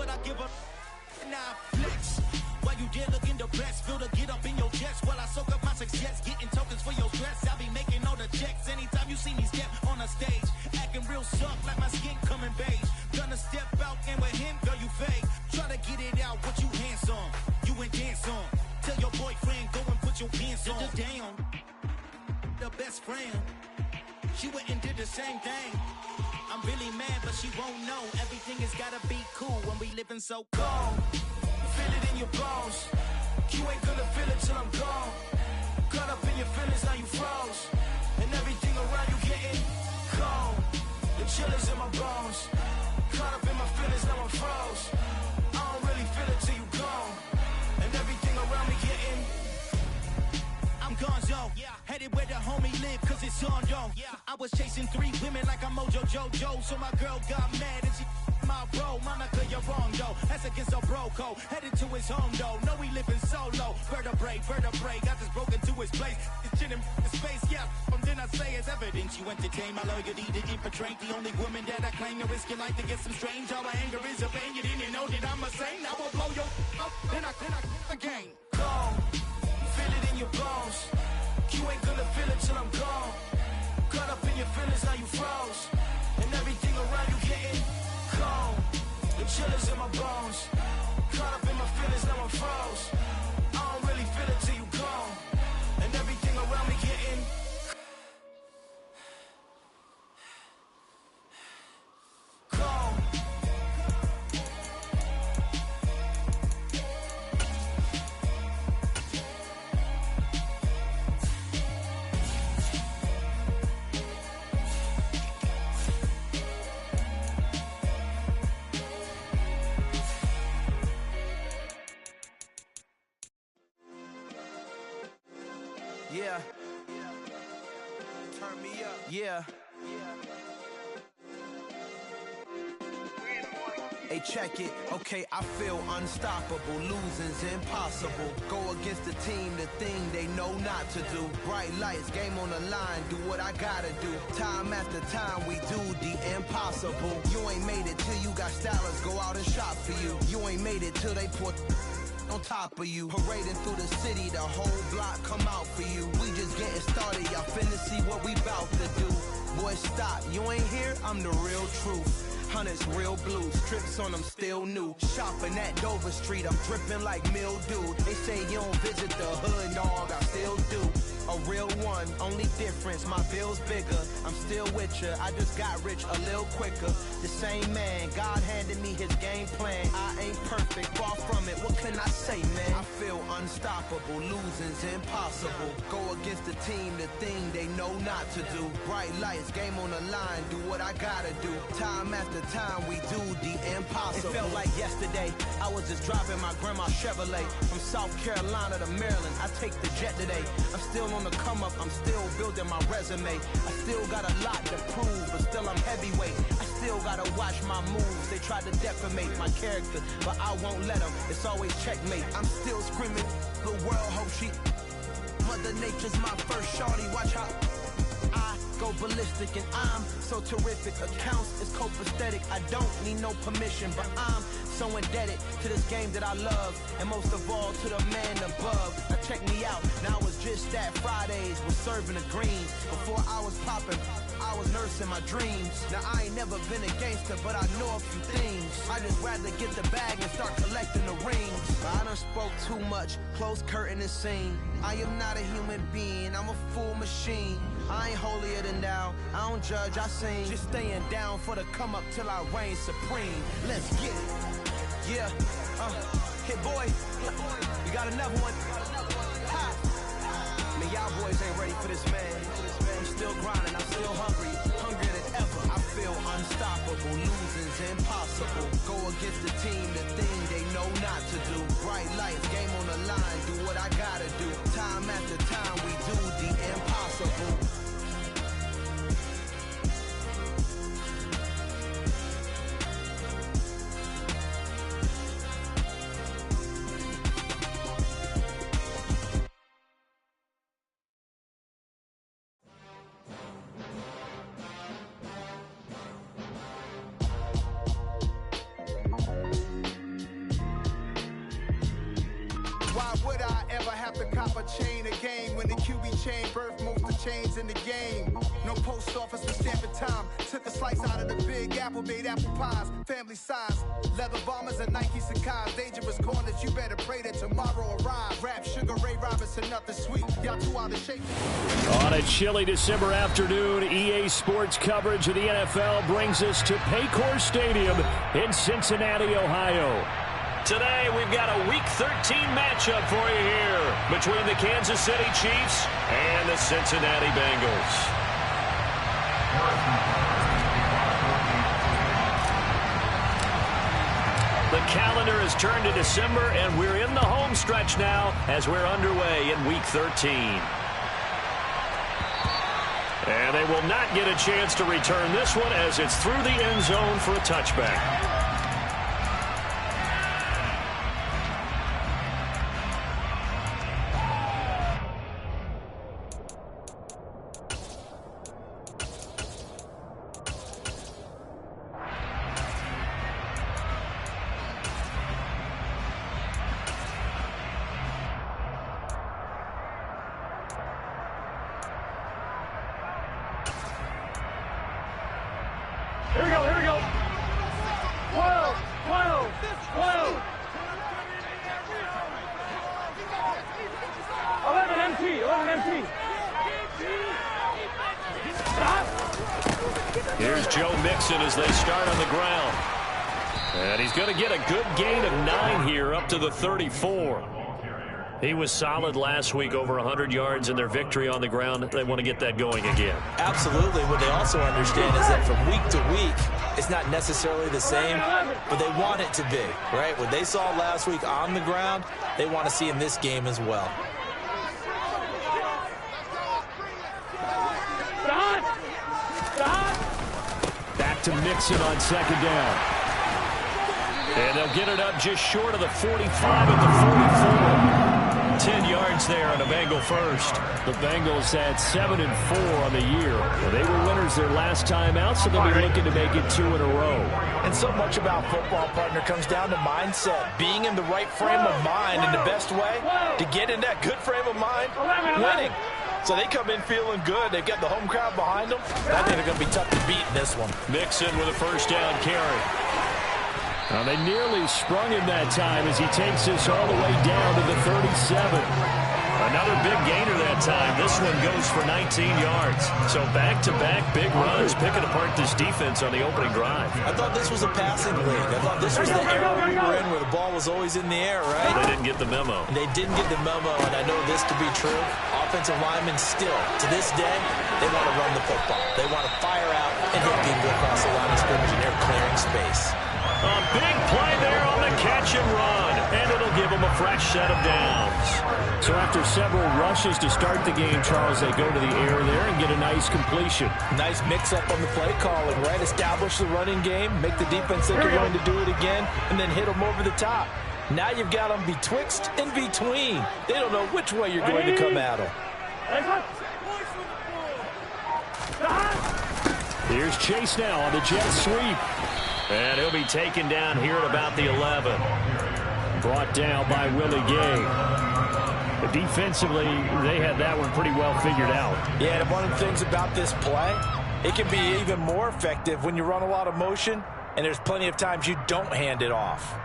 but I give a now flex. While you there looking depressed, feel the get up in your chest while I soak up my success, getting tokens for your stress. I be making all the checks anytime you see me step on a stage, acting real suck like my skin coming beige. Gonna step out and with him, girl, you fake. Try to get it out, what you handsome, you ain't dance on. Tell your boyfriend, go and put your pants on. Down, the best friend, she went and did the same thing. I'm really mad, but she won't know. Everything has gotta be cool when we living so cold. Feel it in your bones. You ain't gonna feel it till I'm gone. Caught up in your feelings, now you froze. And everything around you getting cold. The chill is in my bones. Caught up in my feelings, now I'm froze. I don't really feel it till you gone. And everything around me getting I'm gonzo, headed where the homie live, cause it's on, yo. I was chasing 3 women like I'm Mojo Jojo, so my girl got mad and she my bro. Monica, you're wrong, though. That's against a bro code. Headed to his home, though. No, we living solo. Vertebrae, got this broken to his place. It's chin in space, yeah. From then I say it's evidence. You entertain my loyalty to infiltrate. The only woman that I claim to risk your life to get some strange. All my anger is a pain. You didn't know that I'm a saint. I will blow your up, then I again. Gone. Feel it in your bones. You ain't gonna feel it till I'm gone. Caught up in your feelings, now you froze. And everything around you getting cold. The chill is in my bones. Caught up in my feelings, now I'm froze. I don't really feel it till you gone. And everything around me getting cold. Yeah. Turn me up. Yeah. Hey, check it. Okay, I feel unstoppable. Losing's impossible. Go against the team, the thing they know not to do. Bright lights, game on the line, do what I gotta do. Time after time, we do the impossible. You ain't made it till you got stylists go out and shop for you. You ain't made it till they put on top of you. Parading through the city, the whole block come out for you. We just getting started, y'all finna see what we bout to do. Boy, stop, you ain't here, I'm the real truth. Hundreds real blue, strips on them still new. Shopping at Dover Street, I'm dripping like mildew. They say you don't visit the hood, dog, I still do. A real one, only difference, my bill's bigger. I'm still with ya, I just got rich a little quicker. The same man, God handed me his game plan. I ain't perfect, far from it, what can I say, man? I feel unstoppable, losing's impossible. Go against the team, the thing they know not to do. Bright lights, game on the line, do what I gotta do. Time after time, we do the impossible. It felt like yesterday, I was just driving my grandma's Chevrolet. From South Carolina to Maryland, I take the jet today. I'm still on the come up, I'm still building my resume. I still got a lot to prove, but still I'm heavyweight. I still gotta watch my moves. They tried to defamate my character, but I won't let them. It's always checkmate. I'm still screaming, the world hope she. Mother Nature's my first shorty, watch how I go ballistic and I'm so terrific. Accounts is copacetic, I don't need no permission, but I'm so indebted to this game that I love, and most of all to the man above. Now check me out, now it's just that Fridays was serving the greens. Before I was popping, I was nursing my dreams. Now I ain't never been a gangster, but I know a few things. I just rather get the bag and start collecting the rings. But I done spoke too much, close curtain and scene. I am not a human being, I'm a full machine. I ain't holier than thou, I don't judge, I sing. Just staying down for the come up till I reign supreme. Let's get it. Yeah, hit boy, we got another one. Ha. Man, y'all boys ain't ready for this, man. I'm still grinding, I'm still hungry, hungrier than ever. I feel unstoppable, losing's impossible. Go against the team, the thing they know not to do. Bright lights, game on the line, do what I gotta do. Time after time, we do the impossible. Why would I ever have to cop a chain a game when the QB chain birthed most of chains in the game? No post office for stamping time. Took a slice out of the Big Apple, made apple pies, family size. Leather bombers and Nike Sakai's. Dangerous corners, you better pray that tomorrow arrives. Rap, Sugar Ray Robinson, nothing sweet. Y'all too out of shape. On a chilly December afternoon, EA Sports coverage of the NFL brings us to Paycor Stadium in Cincinnati, Ohio. Today, we've got a Week 13 matchup for you here between the Kansas City Chiefs and the Cincinnati Bengals. The calendar has turned to December, and we're in the home stretch now as we're underway in Week 13. And they will not get a chance to return this one as it's through the end zone for a touchback. Here we go, here we go. 12, 12, 12. 11 MT, 11 MT. Stop. Here's Joe Mixon as they start on the ground. And he's going to get a good gain of 9 here up to the 34. He was solid last week, over 100 yards in their victory on the ground. They want to get that going again. Absolutely. What they also understand is that from week to week, it's not necessarily the same, but they want it to be, right? What they saw last week on the ground, they want to see in this game as well. Back to Mixon on second down. And they'll get it up just short of the 45 at the 44. 10 yards there on a Bengal first. The Bengals had 7-4 on the year. They were winners their last time out, so they'll be looking to make it 2 in a row. And so much about football, partner, comes down to mindset. Being in the right frame of mind, and the best way to get in that good frame of mind, winning. So they come in feeling good. They've got the home crowd behind them. I think they're going to be tough to beat in this one. Mixon with a first down carry. Now they nearly sprung him that time as he takes this all the way down to the 37. Another big gainer that time. This one goes for 19 yards. So back-to-back big runs, picking apart this defense on the opening drive. I thought this was a passing league. I thought this was the era we were in where the ball was always in the air, right? They didn't get the memo. They didn't get the memo, and I know this to be true. Offensive linemen still, to this day, they want to run the football. They want to fire out and hit people across the line of scrimmage, and they're clearing space. A big play there on the catch and run, and it'll give them a fresh set of downs. So after several rushes to start the game, Charles, they go to the air there and get a nice completion. Nice mix-up on the play calling, right? Establish the running game, make the defense think you're going to do it again, and then hit them over the top. Now you've got them betwixt and between. They don't know which way you're going to come at them. Here's Chase now on the jet sweep. And he'll be taken down here at about the 11. Brought down by Willie Gay. But defensively, they had that one pretty well figured out. Yeah, and one of the things about this play, it can be even more effective when you run a lot of motion, and there's plenty of times you don't hand it off.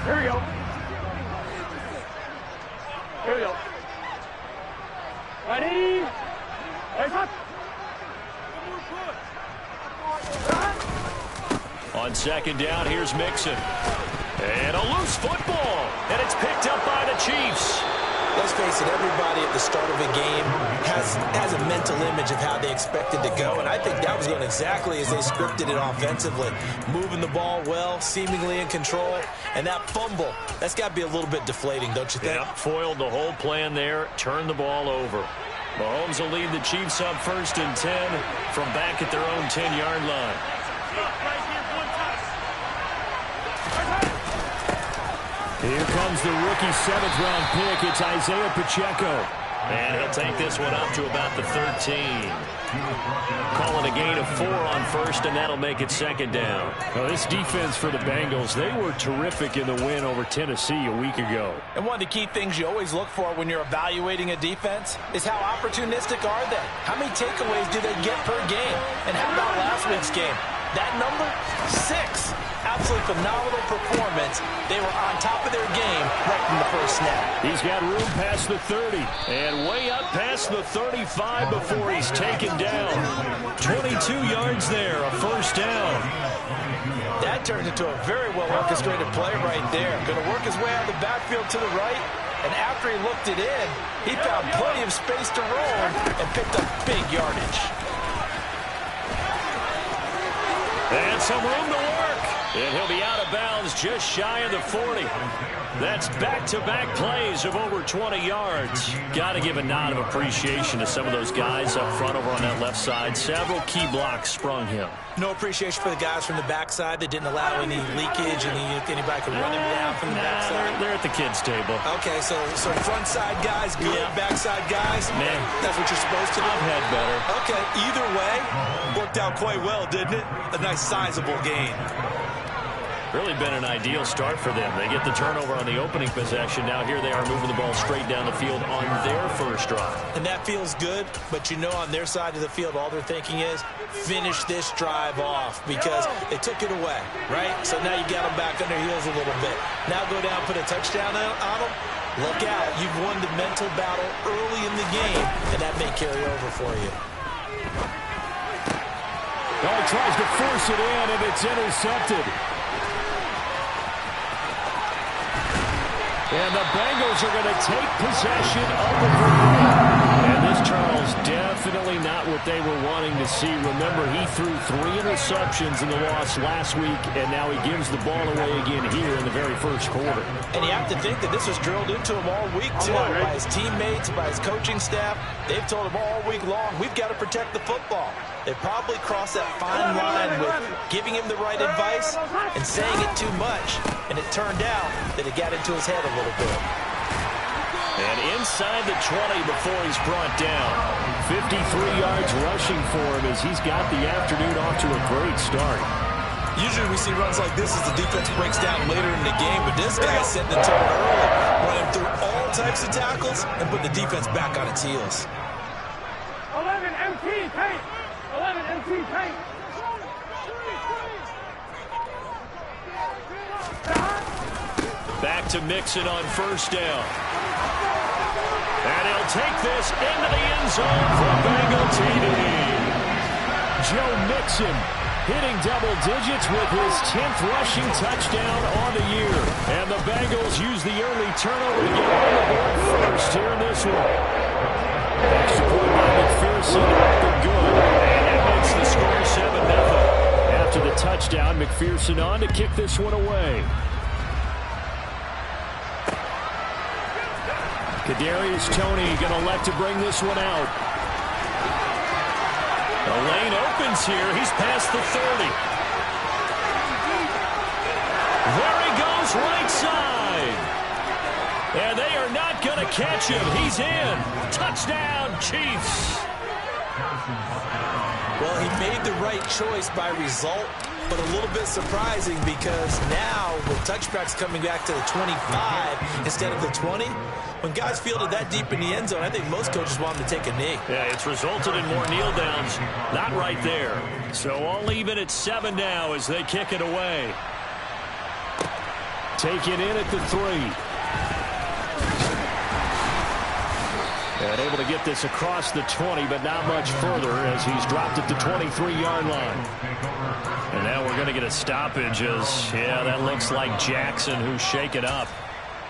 Here we go. Here we go. Ready? On second down, here's Mixon. And a loose football. And it's picked up by the Chiefs. Let's face it, everybody at the start of a game has a mental image of how they expect it to go, and I think that was going exactly as they scripted it offensively. Moving the ball well, seemingly in control, and that fumble, that's got to be a little bit deflating, don't you think? Yeah, foiled the whole plan there, turned the ball over. Mahomes will lead the Chiefs up 1st and 10 from back at their own 10-yard line. Here comes the rookie 7th-round pick. It's Isaiah Pacheco. And he'll take this one up to about the 13. Calling a gain of 4 on first, and that'll make it second down. Well, this defense for the Bengals, they were terrific in the win over Tennessee a week ago. And one of the key things you always look for when you're evaluating a defense is how opportunistic are they? How many takeaways do they get per game? And how about last week's game? That number, 6. Absolutely phenomenal performance. They were on top of their game right from the first snap. He's got room past the 30 and way up past the 35 before he's taken down. 22 yards there, a first down. That turned into a very well-orchestrated play right there. Going to work his way out of the backfield to the right. And after he looked it in, he found plenty of space to roam and picked up big yardage. And some room to work. And he'll be out of bounds just shy of the 40. That's back-to-back plays of over 20 yards. Got to give a nod of appreciation to some of those guys up front over on that left side. Several key blocks sprung him. No appreciation for the guys from the backside that didn't allow any leakage and anybody could run him down from the backside. They're at the kids' table. Okay, so front side guys, good. Yeah. Backside guys, man, that's what you're supposed to do. I've had better. Okay, either way, worked out quite well, didn't it? A nice sizable gain. Really been an ideal start for them. They get the turnover on the opening possession. Now here they are moving the ball straight down the field on their first drive. And that feels good, but you know on their side of the field all they're thinking is finish this drive off because they took it away, right? So now you got them back on their heels a little bit. Now go down, put a touchdown on them. Look out. You've won the mental battle early in the game, and that may carry over for you. Oh, he tries to force it in, and it's intercepted. And the Bengals are going to take possession of the football. And this, Charles, definitely not what they were wanting to see. Remember, he threw 3 interceptions in the loss last week, and now he gives the ball away again here in the very first quarter. And you have to think that this was drilled into him all week, too, by his teammates, by his coaching staff. They've told him all week long, we've got to protect the football. They probably crossed that fine line with giving him the right advice and saying it too much. And it turned out that it got into his head a little bit. And inside the 20 before he's brought down. 53 yards rushing for him as he's got the afternoon off to a great start. Usually we see runs like this as the defense breaks down later in the game, but this guy setting the tone early, running through all types of tackles and putting the defense back on its heels. 11 MT paint. 11 MT paint. Back to Mixon on first down. And he'll take this into the end zone for a Bengal TD. Joe Mixon hitting double digits with his 10th rushing touchdown on the year. And the Bengals use the early turnover to get on the board first here in this one. Extra point by McPherson up and good. And that makes the score 7-0. After the touchdown, McPherson on to kick this one away. Kadarius Toney going to elect to bring this one out. The lane opens here. He's past the 30. There he goes, right side. And they are not going to catch him. He's in. Touchdown, Chiefs. Well, he made the right choice by result, but a little bit surprising because now with touchbacks coming back to the 25 instead of the 20, when guys fielded that deep in the end zone, I think most coaches want them to take a knee. Yeah, it's resulted in more kneel downs. Not right there. So all even at 7 now as they kick it away. Taken in at the 3. And able to get this across the 20, but not much further as he's dropped at the 23-yard line. And now we're going to get a stoppage as, yeah, that looks like Jackson who's shaken up.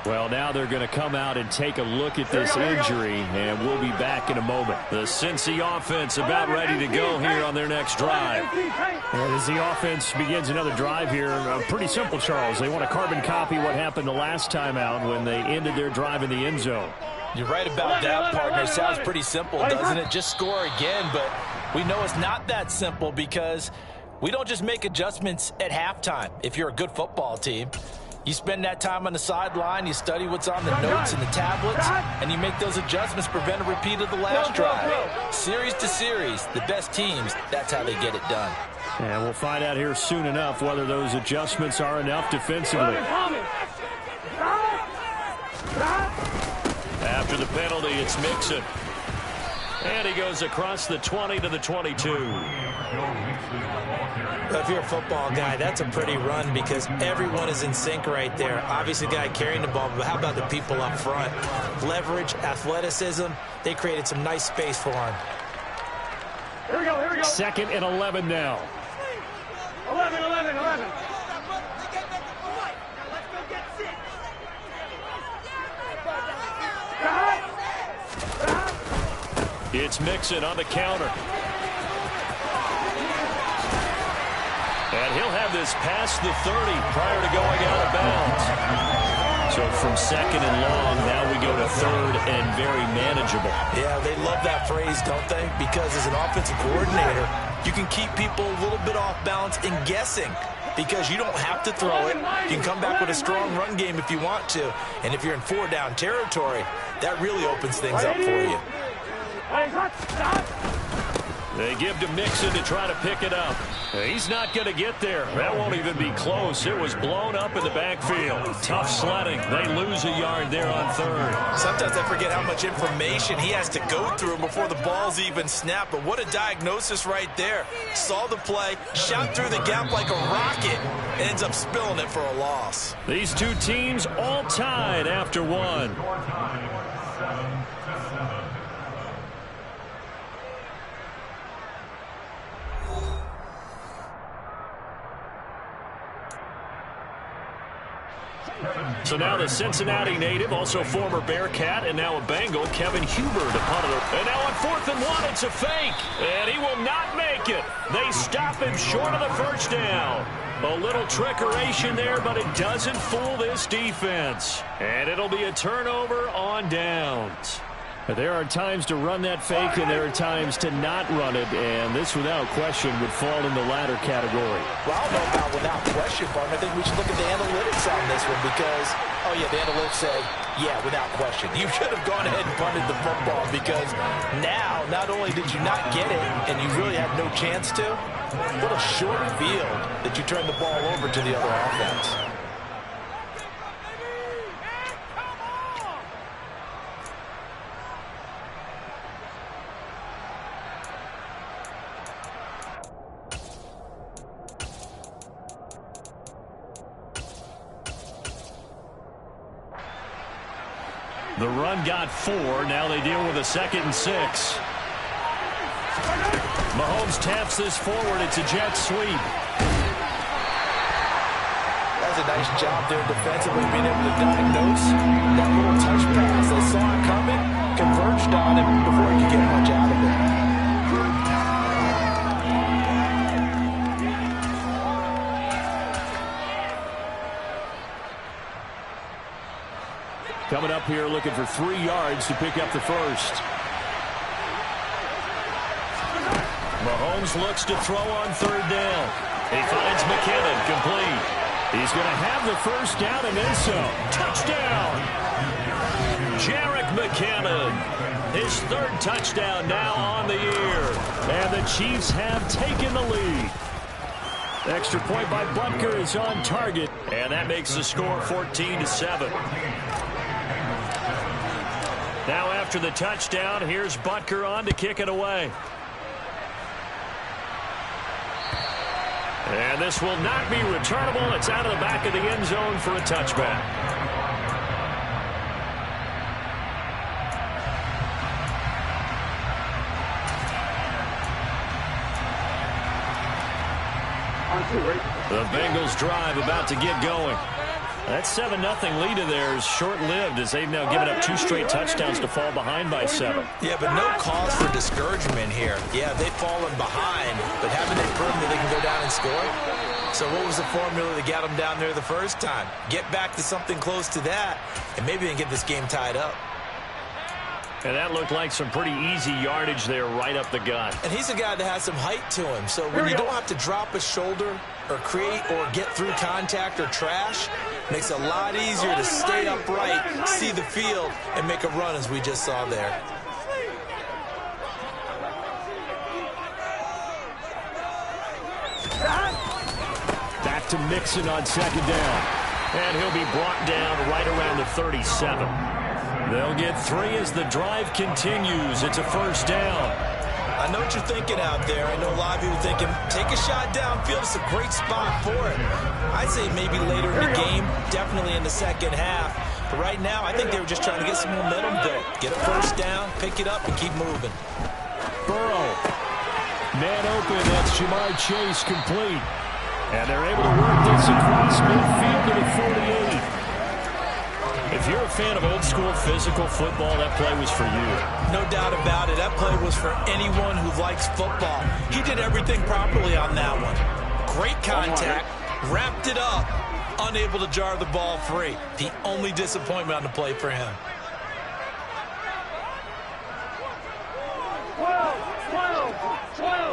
Well, now they're going to come out and take a look at this injury, and we'll be back in a moment. The Cincy offense about ready to go here on their next drive. And as the offense begins another drive here, pretty simple, Charles. They want to carbon copy what happened the last time out when they ended their drive in the end zone. You're right about that, partner. Sounds pretty simple, doesn't it? Just score again, but we know it's not that simple because we don't just make adjustments at halftime if you're a good football team. You spend that time on the sideline, you study what's on the notes and the tablets, and you make those adjustments, prevent a repeat of the last drive. Series to series, the best teams, that's how they get it done. And we'll find out here soon enough whether those adjustments are enough defensively. After the penalty, it's Mixon. And he goes across the 20 to the 22. If you're a football guy, that's a pretty run because everyone is in sync right there. Obviously, the guy carrying the ball, but how about the people up front? Leverage, athleticism, they created some nice space for him. Here we go, here we go. 2nd and 11 now. 11. It's Mixon on the counter. And he'll have this past the 30 prior to going out of bounds. So from 2nd and long, now we go to 3rd and very manageable. Yeah, they love that phrase, don't they? Because as an offensive coordinator, you can keep people a little bit off balance and guessing because you don't have to throw it. You can come back with a strong run game if you want to. And if you're in 4-down territory, that really opens things up for you. They give to Mixon to try to pick it up. He's not going to get there. That won't even be close. It was blown up in the backfield. Tough sledding. They lose a yard there on 3rd. Sometimes I forget how much information he has to go through before the ball's even snapped. But what a diagnosis right there. Saw the play, shot through the gap like a rocket, and ends up spilling it for a loss. These two teams all tied after 1. So now the Cincinnati native, also former Bearcat, and now a Bengal, Kevin Huber, to punt it. And now on 4th and 1, it's a fake. And he will not make it. They stop him short of the first down. A little trickeration there, but it doesn't fool this defense. And it'll be a turnover on downs. There are times to run that fake, and there are times to not run it, and this, without question, would fall in the latter category. Well, I don't know about without question, Farm. I think we should look at the analytics on this one because, oh, yeah, the analytics say, yeah, without question. You should have gone ahead and punted the football because now, not only did you not get it, and you really had no chance to, what a short field that you turned the ball over to the other offense. The run got 4. Now they deal with a 2nd and 6. Mahomes taps this forward. It's a jet sweep. That's a nice job there defensively, being able to diagnose that little touch pass. They saw it coming, converged on him before he could get much out of it. Coming up here looking for 3 yards to pick up the first. Mahomes looks to throw on 3rd down. He finds McKinnon complete. He's going to have the first down and then some. Touchdown! Jerick McKinnon. His 3rd touchdown now on the year. And the Chiefs have taken the lead. Extra point by Butker is on target. And that makes the score 14-7. Now after the touchdown, here's Butker on to kick it away. And this will not be returnable. It's out of the back of the end zone for a touchback. The Bengals drive about to get going. That 7-0 lead of theirs short-lived as they've now given up 2 straight touchdowns to fall behind by 7. Yeah, but no cause for discouragement here. Yeah, they've fallen behind, but haven't they proven that they can go down and score? So what was the formula that got them down there the first time? Get back to something close to that, and maybe they can get this game tied up. And that looked like some pretty easy yardage there right up the gut. And he's a guy that has some height to him, so when you don't have to drop a shoulder or create or get through contact or trash, Makes it a lot easier to stay upright, see the field, and make a run as we just saw there. Back to Mixon on second down. And he'll be brought down right around the 37. They'll get 3 as the drive continues. It's a first down. I know what you're thinking out there. I know a lot of you are thinking, take a shot downfield. It's a great spot for it. I'd say maybe later in the game, definitely in the second half. But right now, I think they were just trying to get some momentum built. Get a first down, pick it up, and keep moving. Burrow. Man open. That's Jamar Chase complete. And they're able to work this across midfield to the 48. If you're a fan of old-school physical football, that play was for you. No doubt about it. That play was for anyone who likes football. He did everything properly on that one. Great contact, wrapped it up, unable to jar the ball free. The only disappointment on the play for him. 12.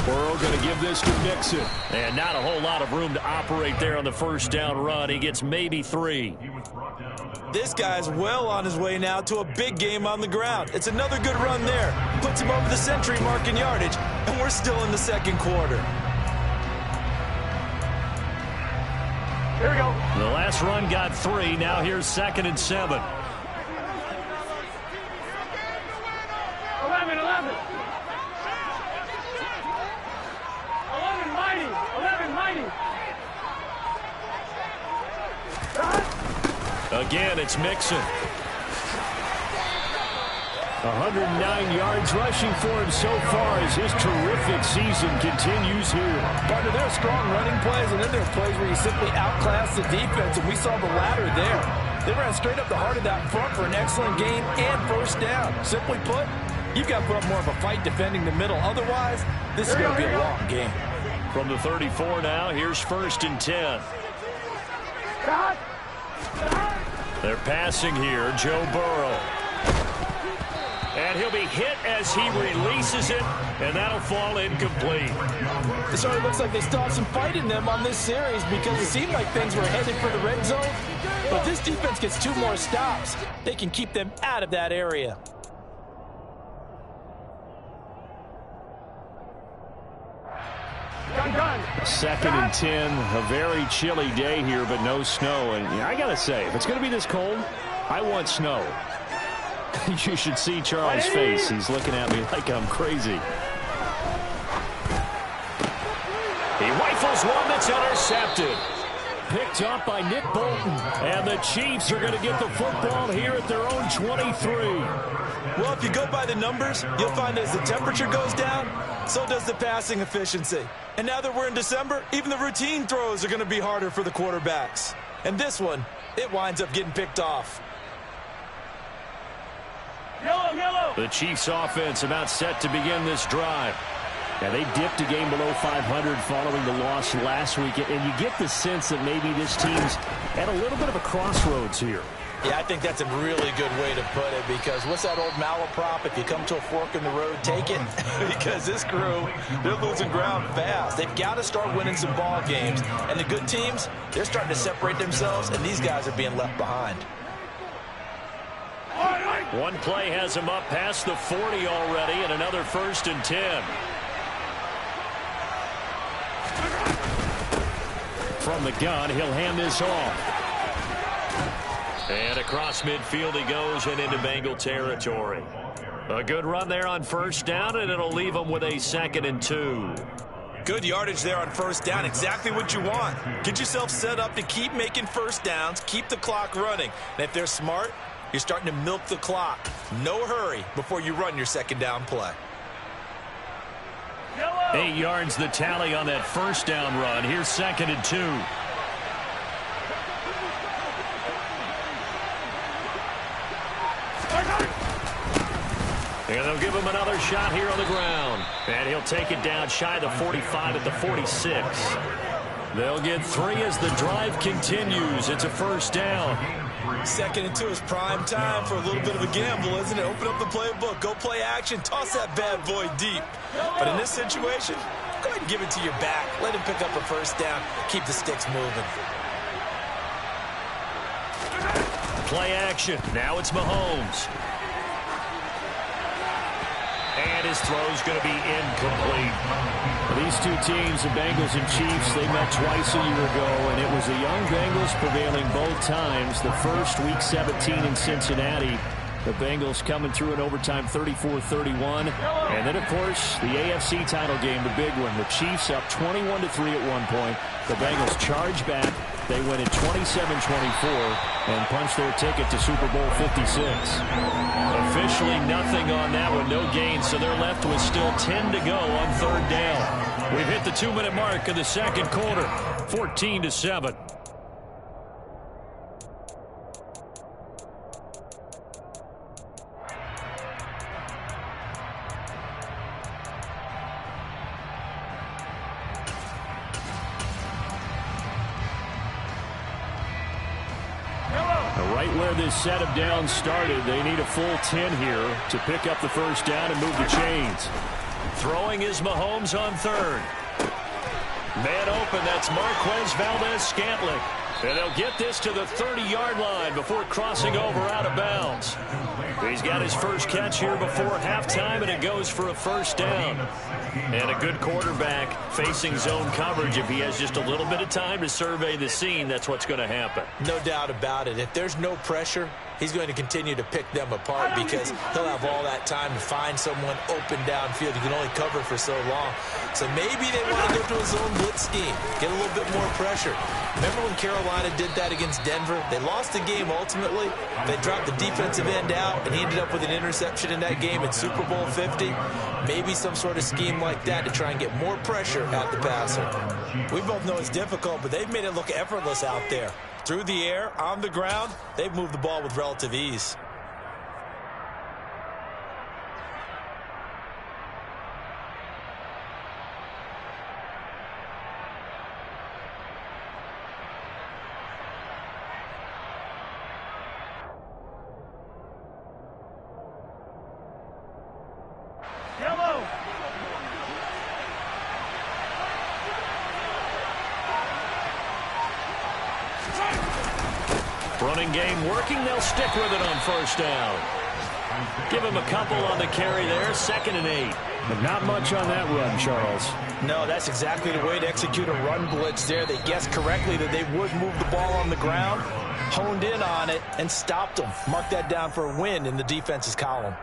Burrow going to give this to Mixon. And not a whole lot of room to operate there on the first down run. He gets maybe 3. This guy's well on his way now to a big game on the ground. It's another good run there. Puts him over the century mark in yardage, and we're still in the second quarter. Here we go. The last run got 3. Now here's 2nd and 7. 11 mighty. Again, it's Mixon. 109 yards rushing for him so far as his terrific season continues here. Partner, there are strong running plays, and then there are plays where you simply outclass the defense, and we saw the latter there. They ran straight up the heart of that front for an excellent game and first down. Simply put, you've got to put up more of a fight defending the middle. Otherwise, this is going to be a long game. From the 34 now, here's 1st and 10. They're passing here, Joe Burrow. And he'll be hit as he releases it, and that'll fall incomplete. It certainly looks like they still have some fight in them on this series because it seemed like things were headed for the red zone. But this defense gets 2 more stops. They can keep them out of that area. Done. 2nd and 10, a very chilly day here, but no snow. And I got to say, if it's going to be this cold, I want snow. You should see Charles' face. He's looking at me like I'm crazy. He rifles one that's intercepted. Picked up by Nick Bolton. And the Chiefs are going to get the football here at their own 23. Well, if you go by the numbers, you'll find as the temperature goes down, so does the passing efficiency. And now that we're in December, even the routine throws are going to be harder for the quarterbacks. And this one, it winds up getting picked off. Yellow. The Chiefs offense about set to begin this drive. Yeah, they dipped a game below 500 following the loss last week, and you get the sense that maybe this team's at a little bit of a crossroads here. Yeah, I think that's a really good way to put it because what's that old malaprop? If you come to a fork in the road, take it. Because this crew, they're losing ground fast. They've got to start winning some ball games. And the good teams, they're starting to separate themselves, and these guys are being left behind. One play has him up past the 40 already, and another 1st and 10. From the gun, he'll hand this off. And across midfield he goes and into Bengal territory. A good run there on first down, and it'll leave him with a 2nd and 2. Good yardage there on first down. Exactly what you want. Get yourself set up to keep making first downs, keep the clock running. And if they're smart, you're starting to milk the clock. No hurry before you run your second down play. 8 yards the tally on that first down run. Here's 2nd and 2. And they'll give him another shot here on the ground. And he'll take it down shy of the 45 at the 46. They'll get 3 as the drive continues. It's a first down. Second and 2 is prime time for a little bit of a gamble, isn't it? Open up the playbook, go play action, toss that bad boy deep. But in this situation, go ahead and give it to your back. Let him pick up a first down. Keep the sticks moving. Play action. Now it's Mahomes. And his throw's going to be incomplete. These two teams, the Bengals and Chiefs, they met twice a year ago, and it was the young Bengals prevailing both times. The first, Week 17 in Cincinnati. The Bengals coming through in overtime 34-31. And then, of course, the AFC title game, the big one. The Chiefs up 21-3 at one point. The Bengals charge back. They win it 27-24 and punch their ticket to Super Bowl 56. Officially nothing on that one, no gain, so they're left with still 10 to go on third down. We've hit the 2-minute mark of the second quarter, 14-7. Right where this set of downs started, they need a full 10 here to pick up the first down and move the chains. Throwing is Mahomes on third. Man open, that's Marquez Valdez-Scantling. And they'll get this to the 30-yard line before crossing over out of bounds. He's got his first catch here before halftime, and it goes for a first down. And a good quarterback facing zone coverage. If he has just a little bit of time to survey the scene, that's what's going to happen. No doubt about it. If there's no pressure, he's going to continue to pick them apart because he'll have all that time to find someone open downfield. He can only cover for so long. So maybe they want to go to a zone blitz scheme, get a little bit more pressure. Remember when Carolina did that against Denver? They lost the game ultimately. They dropped the defensive end out, and he ended up with an interception in that game in Super Bowl 50. Maybe some sort of scheme like that to try and get more pressure at the passer. We both know it's difficult, but they've made it look effortless out there. Through the air, on the ground, they've moved the ball with relative ease. Running game working. They'll stick with it on first down. Give him a couple on the carry there. 2nd and 8. But not much on that run, Charles. No, that's exactly the way to execute a run blitz there. They guessed correctly that they would move the ball on the ground, honed in on it, and stopped them. Mark that down for a win in the defense's column.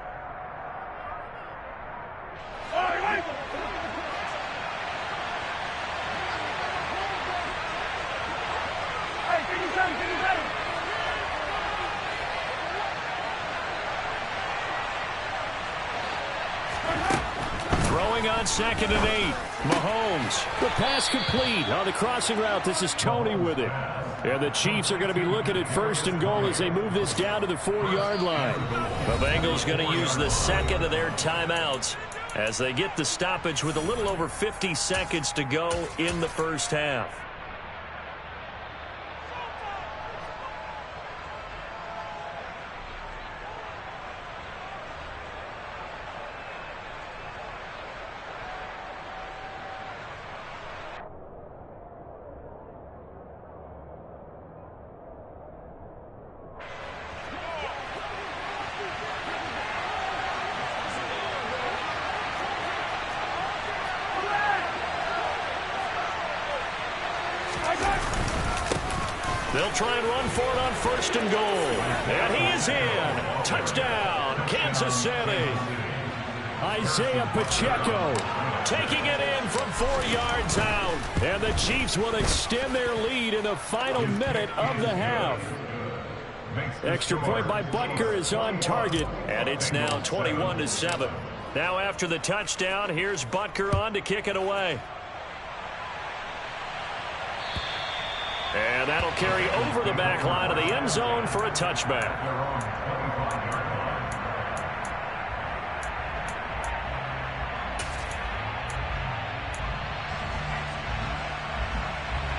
On 2nd and 8. Mahomes. The pass complete on the crossing route. This is Tony with it. And the Chiefs are going to be looking at 1st and goal as they move this down to the 4-yard line. The Bengals going to use the second of their timeouts as they get the stoppage with a little over 50 seconds to go in the first half. They'll try and run for it on 1st and goal. And he is in. Touchdown, Kansas City. Isaiah Pacheco taking it in from 4 yards out. And the Chiefs will extend their lead in the final minute of the half. Extra point by Butker is on target. And it's now 21-7. Now after the touchdown, here's Butker on to kick it away. And that'll carry over the back line of the end zone for a touchback.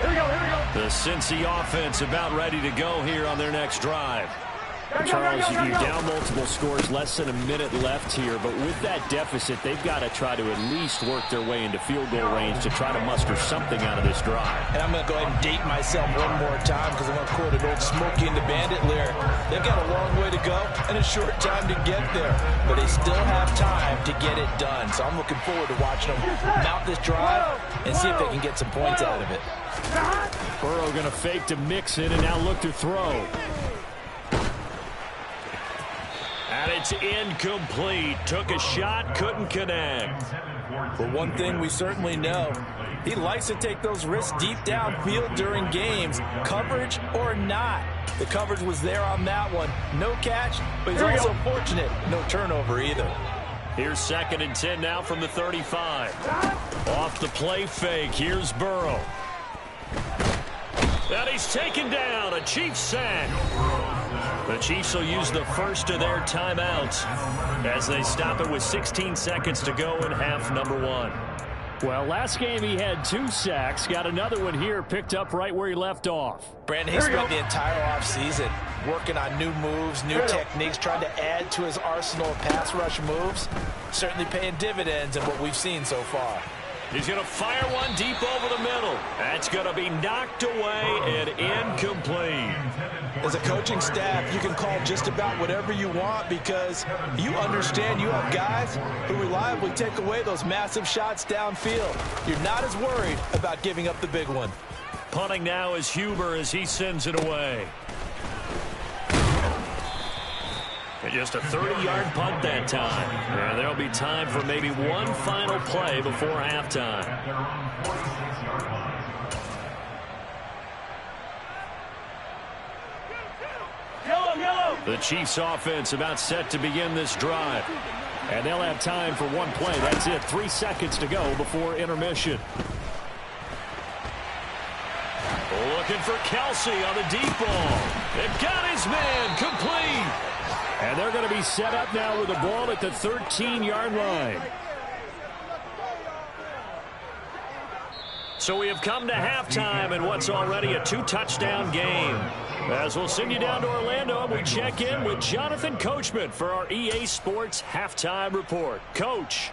Here we go, here we go. The Cincy offense about ready to go here on their next drive. Charles, you're down multiple scores, less than a minute left here, but with that deficit, they've got to try to at least work their way into field goal range to try to muster something out of this drive. And I'm going to go ahead and date myself one more time because I'm going to quote an old Smokey and the Bandit lyric. They've got a long way to go and a short time to get there, but they still have time to get it done. So I'm looking forward to watching them mount this drive and see if they can get some points out of it. Burrow going to fake to Mixon and now look to throw. And it's incomplete. Took a shot, couldn't connect. But one thing we certainly know, he likes to take those risks deep downfield during games, coverage or not. The coverage was there on that one. No catch, but he's also fortunate. No turnover either. Here's 2nd and 10 now from the 35. Off the play fake. Here's Burrow. And he's taken down. A Chiefs sack. The Chiefs will use the first of their timeouts as they stop it with 16 seconds to go in half number 1. Well, last game he had 2 sacks. Got another one here, picked up right where he left off. Brandon, he spent the entire offseason working on new moves, new techniques, trying to add to his arsenal of pass rush moves. Certainly paying dividends in what we've seen so far. He's going to fire one deep over the middle. That's going to be knocked away and incomplete. As a coaching staff, you can call just about whatever you want because you understand you have guys who reliably take away those massive shots downfield. You're not as worried about giving up the big one. Punting now is Huber as he sends it away. And just a 30-yard punt that time. And there'll be time for maybe one final play before halftime. The Chiefs offense about set to begin this drive. And they'll have time for one play. That's it. 3 seconds to go before intermission. Looking for Kelsey on the deep ball. They've got his man complete. And they're going to be set up now with the ball at the 13-yard line. So we have come to halftime in what's already a 2-touchdown game. As we'll send you down to Orlando, we check in with Jonathan Coachman for our EA Sports Halftime Report. Coach.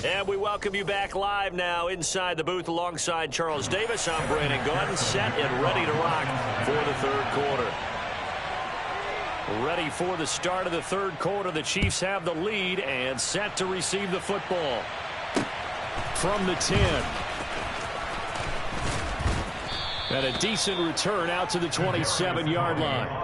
And we welcome you back live now inside the booth alongside Charles Davis. I'm Brandon Gunn, set and ready to rock for the third quarter. Ready for the start of the third quarter. The Chiefs have the lead and set to receive the football. From the 10. And a decent return out to the 27-yard line.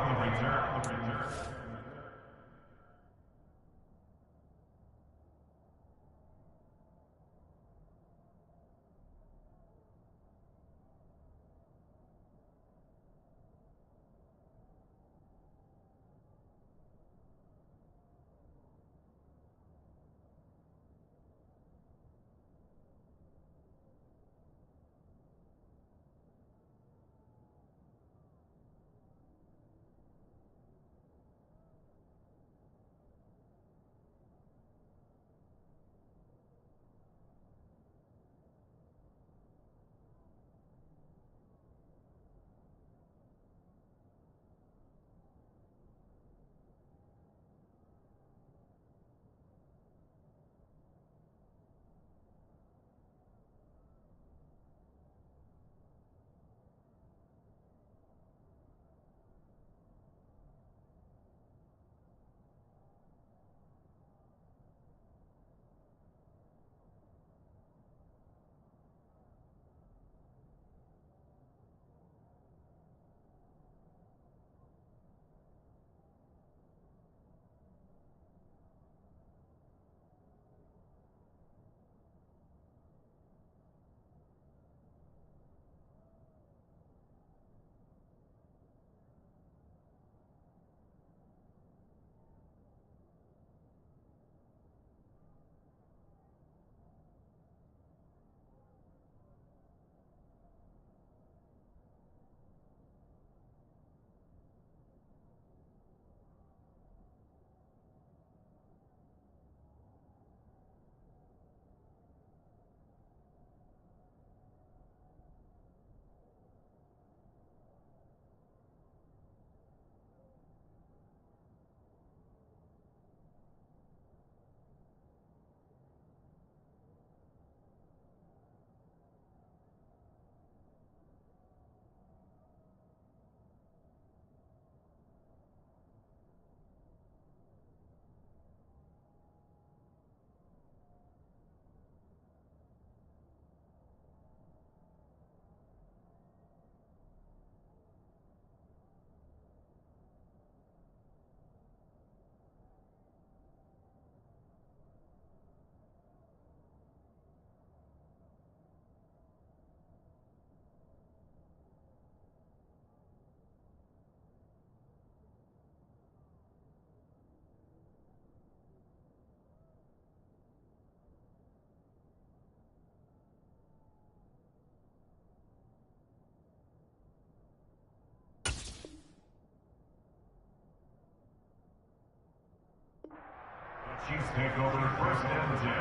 Chiefs take over 1st and 10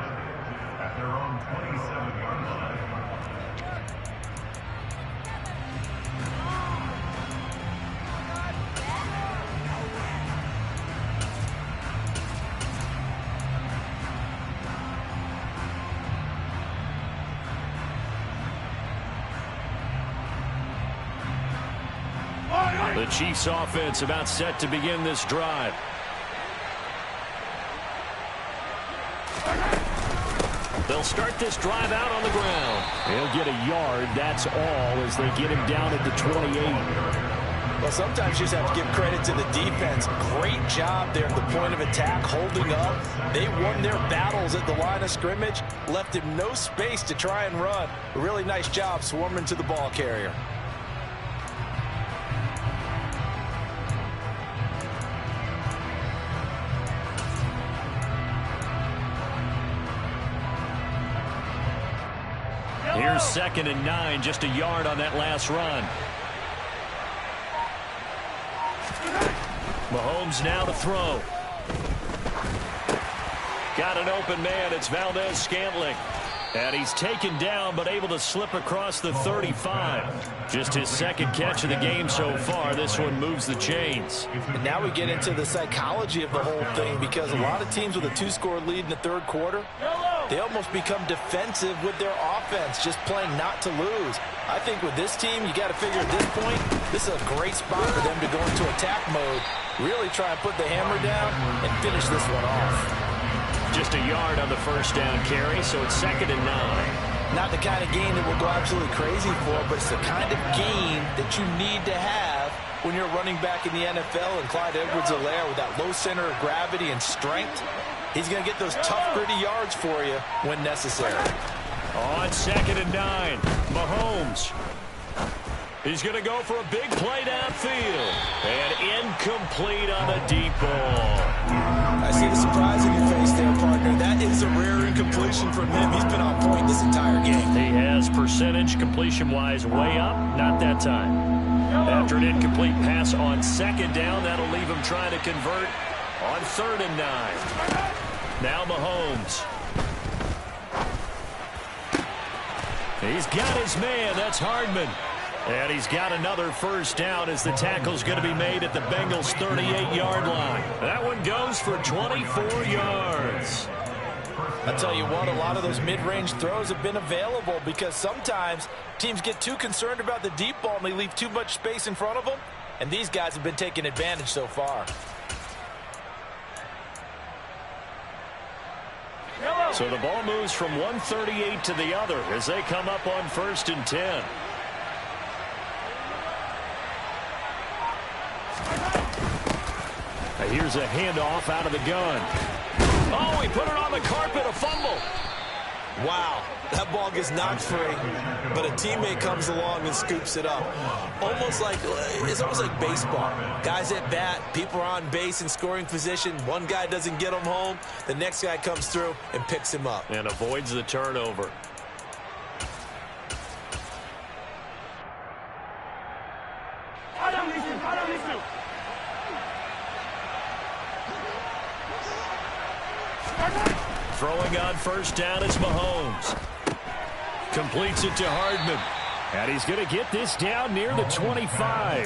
at their own 27-yard line. The Chiefs offense about set to begin this drive. They'll start this drive out on the ground. He'll get a yard, that's all, as they get him down at the 28. Well, sometimes you just have to give credit to the defense. Great job there at the point of attack, holding up. They won their battles at the line of scrimmage, left him no space to try and run. A really nice job swarming to the ball carrier. Here's 2nd and 9, just a yard on that last run. Mahomes now to throw. Got an open man. It's Valdez-Scantling. And he's taken down, but able to slip across the 35. Just his 2nd catch of the game so far. This one moves the chains. And now we get into the psychology of the whole thing, because a lot of teams with a 2-score lead in the 3rd quarter, they almost become defensive with their offense, just playing not to lose. I think with this team, you got to figure at this point, this is a great spot for them to go into attack mode, really try and put the hammer down and finish this one off. Just a yard on the 1st down carry, so it's 2nd and 9. Not the kind of game that we'll go absolutely crazy for, but it's the kind of game that you need to have when you're running back in the NFL. And Clyde Edwards-Helaire, with that low center of gravity and strength, he's going to get those tough, gritty yards for you when necessary. On 2nd and 9, Mahomes. He's going to go for a big play downfield. And incomplete on the deep ball. I see the surprise in your face there, partner. That is a rare incompletion from him. He's been on point this entire game. He has percentage completion-wise way up. Not that time. After an incomplete pass on 2nd down, that'll leave him trying to convert on 3rd and 9. Now Mahomes. He's got his man. That's Hardman. And he's got another 1st down as the tackle's going to be made at the Bengals' 38-yard line. That one goes for 24 yards. I'll tell you what, a lot of those mid-range throws have been available, because sometimes teams get too concerned about the deep ball and they leave too much space in front of them, and these guys have been taking advantage so far. So the ball moves from 138 to the other as they come up on 1st and 10. Here's a handoff out of the gun. Oh, he put it on the carpet, a fumble. Wow, that ball gets knocked free, but a teammate comes along and scoops it up. It's almost like baseball. Guys at bat, people are on base in scoring position. One guy doesn't get him home. The next guy comes through and picks him up. And avoids the turnover. Throwing on 1st down is Mahomes. Completes it to Hardman. And he's going to get this down near the 25.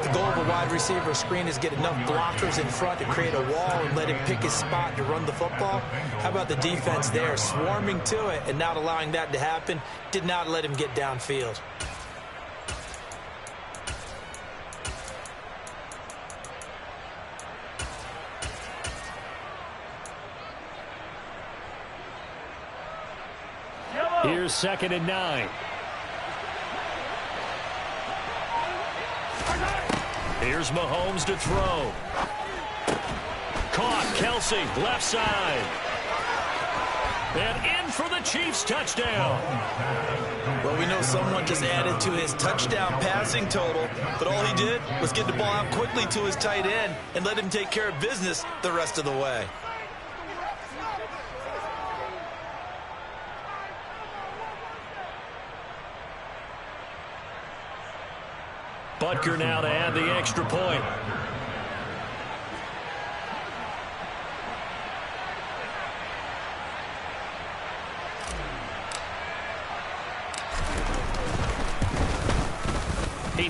The goal of a wide receiver screen is get enough blockers in front to create a wall and let him pick his spot to run the football. How about the defense there, swarming to it and not allowing that to happen? Did not let him get downfield. Here's 2nd and 9. Here's Mahomes to throw. Caught. Kelsey, left side. And in for the Chiefs touchdown. Well, we know someone just added to his touchdown passing total, but all he did was get the ball out quickly to his tight end and let him take care of business the rest of the way. Butker now to add the extra point.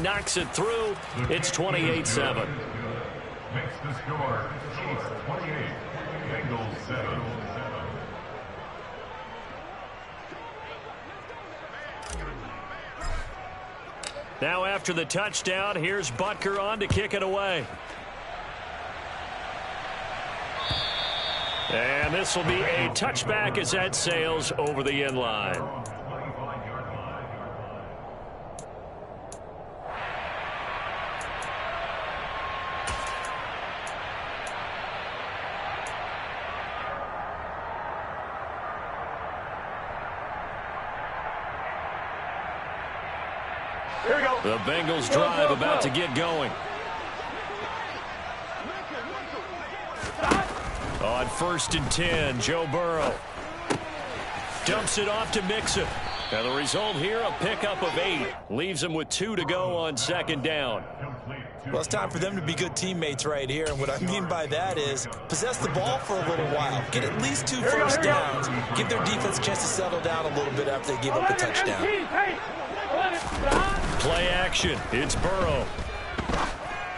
knocks it through. It's 28-7. Makes the score Chiefs 28, Bengals 7. Now after the touchdown, here's Butker on to kick it away. And this will be a touchback as that sails over the end line. Here we go. The Bengals drive about to get going. On 1st and 10, Joe Burrow dumps it off to Mixon. And the result here, a pickup of 8. Leaves him with 2 to go on 2nd down. Well, it's time for them to be good teammates right here. And what I mean by that is possess the ball for a little while. Get at least 2 first downs. Give their defense a chance to settle down a little bit after they give up a touchdown. Play action. It's Burrow.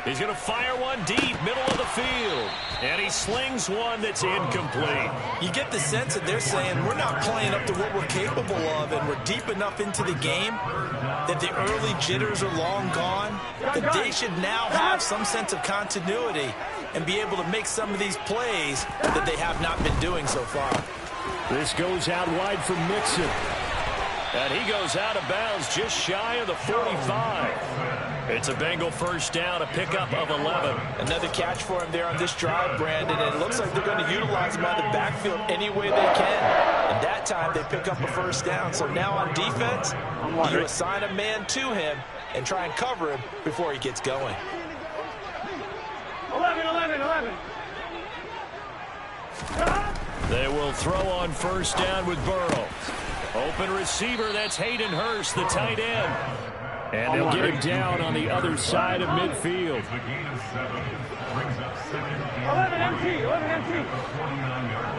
He's going to fire one deep, middle of the field. And he slings one that's incomplete. You get the sense that they're saying we're not playing up to what we're capable of, and we're deep enough into the game that the early jitters are long gone, that they should now have some sense of continuity and be able to make some of these plays that they have not been doing so far. This goes out wide for Mixon. And he goes out of bounds just shy of the 45. It's a Bengal first down, a pickup of 11. Another catch for him there on this drive, Brandon, and it looks like they're going to utilize him out of the backfield any way they can. And that time they pick up a first down. So now on defense, you assign a man to him and try and cover him before he gets going. 11. They will throw on first down with Burrow. Open receiver, that's Hayden Hurst, the tight end. And they'll get him down on the other side of midfield. The gain of 7 brings up 2nd and 11 MT. 11 MT. 49-yard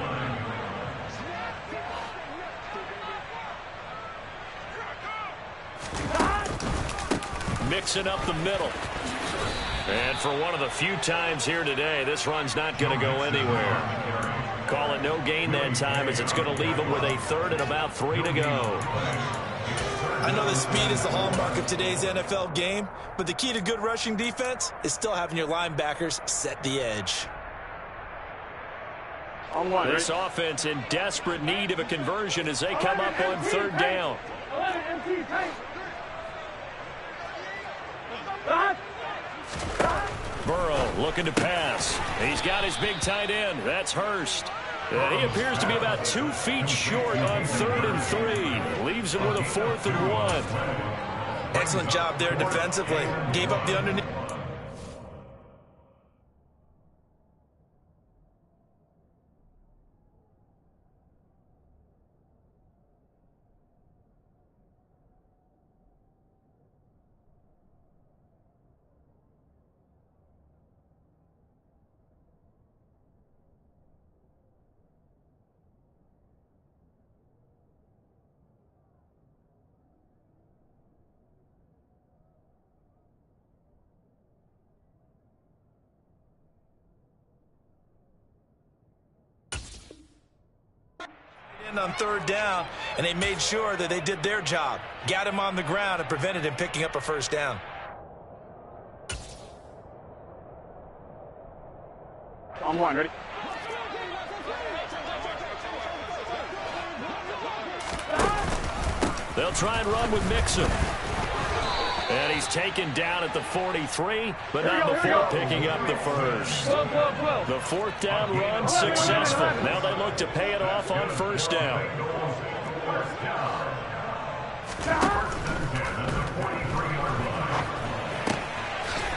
line. Mixing up the middle. And for one of the few times here today, this run's not going to go anywhere. Call it no gain that time as it's going to leave them with a 3rd and about 3 to go. I know that speed is the hallmark of today's NFL game, but the key to good rushing defense is still having your linebackers set the edge. This offense in desperate need of a conversion as they come up on 3rd down. 11 MT. Burrow looking to pass. He's got his big tight end. That's Hurst. And he appears to be about 2 feet short on 3rd and 3. Leaves him with a 4th and 1. Excellent job there defensively. Gave up the underneath. On 3rd down, and they made sure that they did their job. Got him on the ground and prevented him picking up a first down. On 1, ready? They'll try and run with Mixon. And he's taken down at the 43, but not before picking up the 1st. 12. The 4th down run successful. Now they look to pay it off on 1st down.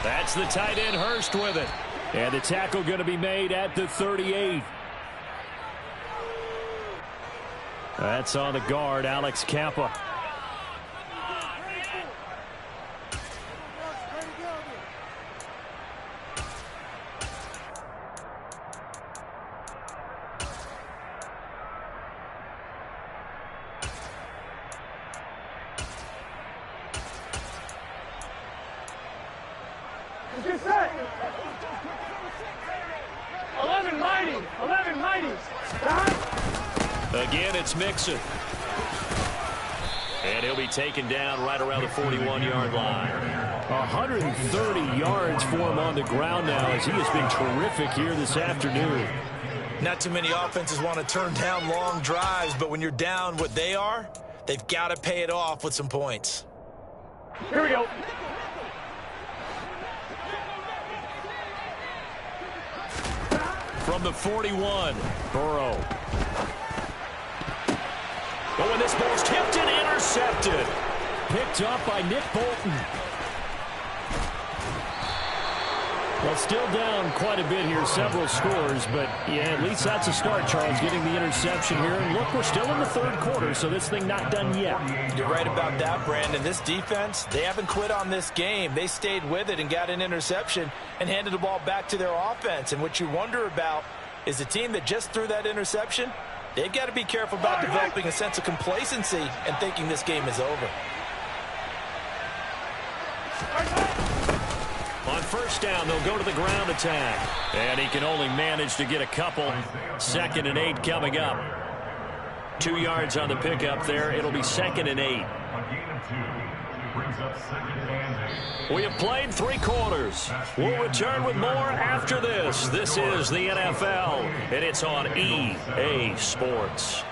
That's the tight end Hurst with it. And the tackle going to be made at the 38. That's on the guard, Alex Kappa. Again, it's Mixon. And he'll be taken down right around the 41-yard line. 130 yards for him on the ground now as he has been terrific here this afternoon. Not too many offenses want to turn down long drives, but when you're down what they are, they've got to pay it off with some points. Here we go. From the 41, Burrow. Oh, and this ball's tipped and intercepted. Picked up by Nick Bolton. Well, still down quite a bit here, several scores, but yeah, at least that's a start, Charles, getting the interception here. And look, we're still in the third quarter, so this thing not done yet. You're right about that, Brandon. This defense, they haven't quit on this game. They stayed with it and got an interception and handed the ball back to their offense. And what you wonder about is the team that just threw that interception, they've got to be careful about developing a sense of complacency and thinking this game is over. On first down, they'll go to the ground attack. And he can only manage to get a couple. 2nd and 8 coming up. 2 yards on the pickup there. It'll be 2nd and 8. A gain of 2 brings up 2nd and 8. We have played 3 quarters. We'll return with more after this. This is the NFL, and it's on EA Sports.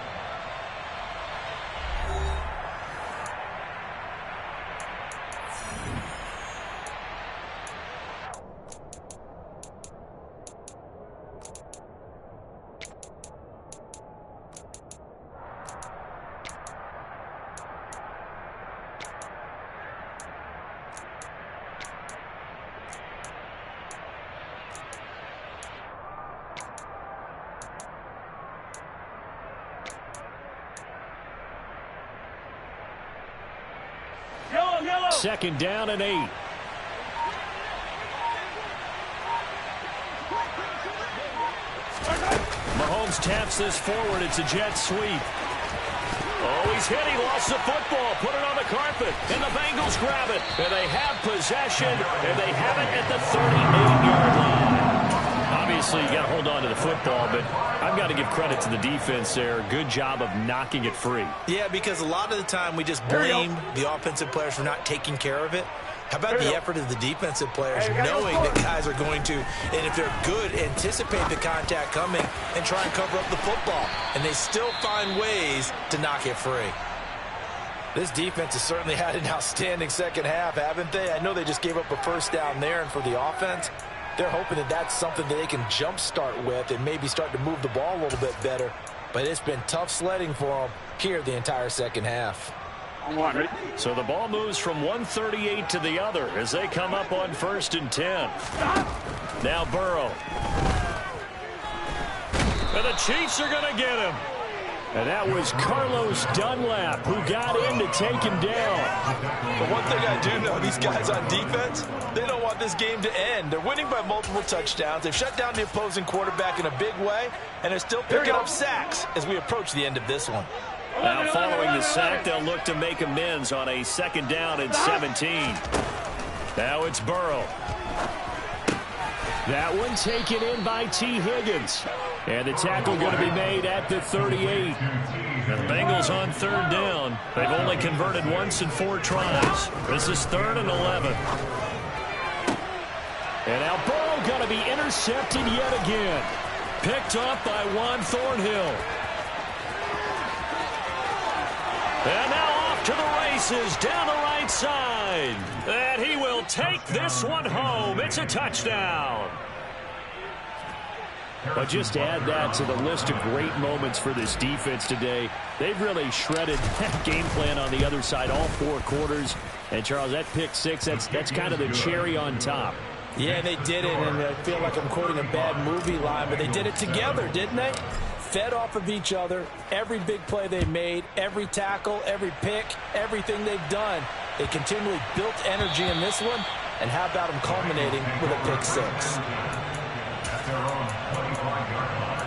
Yellow. 2nd down and 8. Mahomes taps this forward. It's a jet sweep. Oh, he's hit. He lost the football. Put it on the carpet. And the Bengals grab it. And they have possession. And they have it at the 38-yard line. Obviously, you got to hold on to the football, but I've got to give credit to the defense there. Good job of knocking it free. Yeah, because a lot of the time we just blame the offensive players for not taking care of it. How about the effort of the defensive players knowing that guys are going to, and if they're good, anticipate the contact coming and try and cover up the football. And they still find ways to knock it free. This defense has certainly had an outstanding second half, haven't they? I know they just gave up a first down there, and for the offense, they're hoping that that's something that they can jumpstart with and maybe start to move the ball a little bit better. But it's been tough sledding for them here the entire second half. So the ball moves from 138 to the other as they come up on 1st and 10. Now Burrow. And the Chiefs are going to get him. And that was Carlos Dunlap who got in to take him down. But one thing I do know, these guys on defense, they don't want this game to end. They're winning by multiple touchdowns. They've shut down the opposing quarterback in a big way, and they're still picking up sacks as we approach the end of this one. Now following the sack, they'll look to make amends on a 2nd down and 17. Now it's Burrow. That one taken in by T. Higgins. And the tackle going to be made at the 38. The Bengals on 3rd down. They've only converted once in 4 tries. This is 3rd and 11. And now Burrow going to be intercepted yet again. Picked up by Juan Thornhill. And now off to the races down the right side. And he will take this one home. It's a touchdown. But just add that to the list of great moments for this defense today. They've really shredded that game plan on the other side all 4 quarters. And, Charles, that pick 6, that's kind of the cherry on top. Yeah, they did it, and I feel like I'm quoting a bad movie line, but they did it together, didn't they? Fed off of each other, every big play they made, every tackle, every pick, everything they've done. They continually built energy in this one, and how about them culminating with a pick 6? At their own 25-yard line.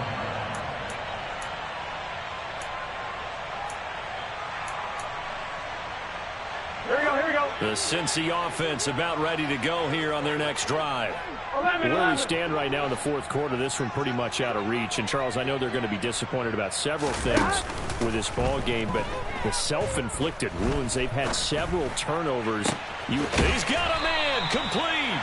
Here we go. The Cincy offense about ready to go here on their next drive. Where we stand right now in the fourth quarter, this one pretty much out of reach. And, Charles, I know they're going to be disappointed about several things with this ball game, but the self-inflicted wounds, they've had several turnovers. He's got a man, complete.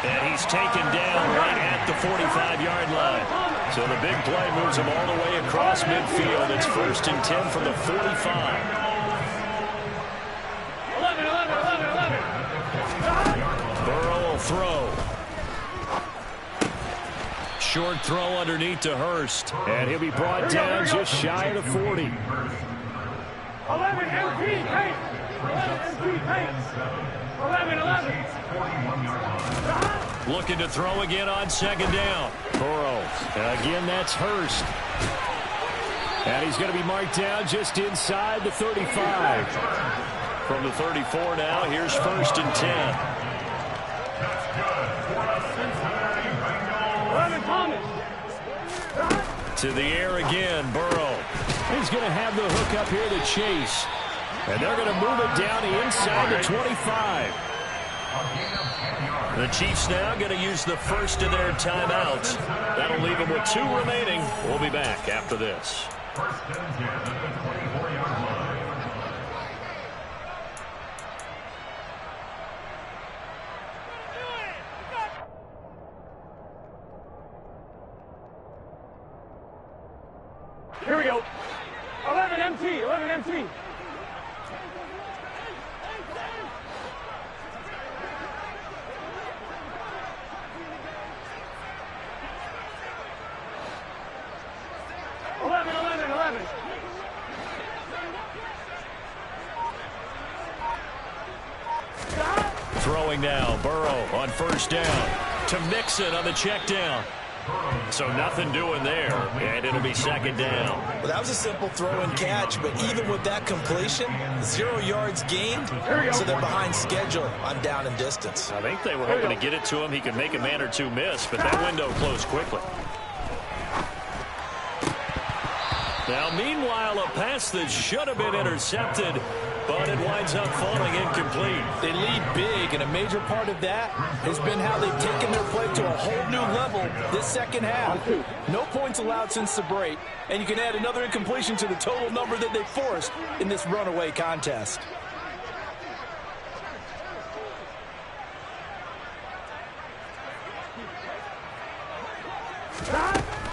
And he's taken down right at the 45-yard line. So the big play moves him all the way across midfield. It's 1st and 10 from the 45. 11. Burrow will throw. Short throw underneath to Hurst. And he'll be brought down just shy of the 40. 11 MP, hey! 11 MP, hey! 11. Looking to throw again on 2nd down. Burrow. And again, that's Hurst. And he's going to be marked down just inside the 35. From the 34 now, here's 1st and 10. To the air again, Burrow. He's going to have the hook up here to Chase. And they're going to move it down the inside the 25. The Chiefs now going to use the first of their timeouts. That'll leave them with 2 remaining. We'll be back after this. Here we go. 11 MT. Throwing now, Burrow on 1st down. To Mixon on the check down. So nothing doing there, and it'll be 2nd down. Well, that was a simple throw and catch, but even with that completion, 0 yards gained, so they're behind schedule on down and distance. I think they were hoping to get it to him. He could make a man or 2 miss, but that window closed quickly. Now, meanwhile, a pass that should have been intercepted, but it winds up falling incomplete. They lead big, and a major part of that has been how they've taken their play to a whole new level this second half. No points allowed since the break, and you can add another incompletion to the total number that they forced in this runaway contest.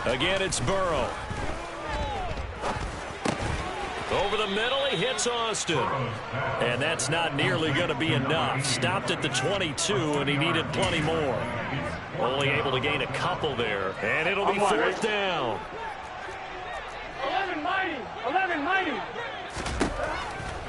Again, it's Burrow. Over the middle, he hits Austin. And that's not nearly going to be enough. Stopped at the 22, and he needed plenty more. Only able to gain a couple there. And it'll be 4th down. 11 mighty.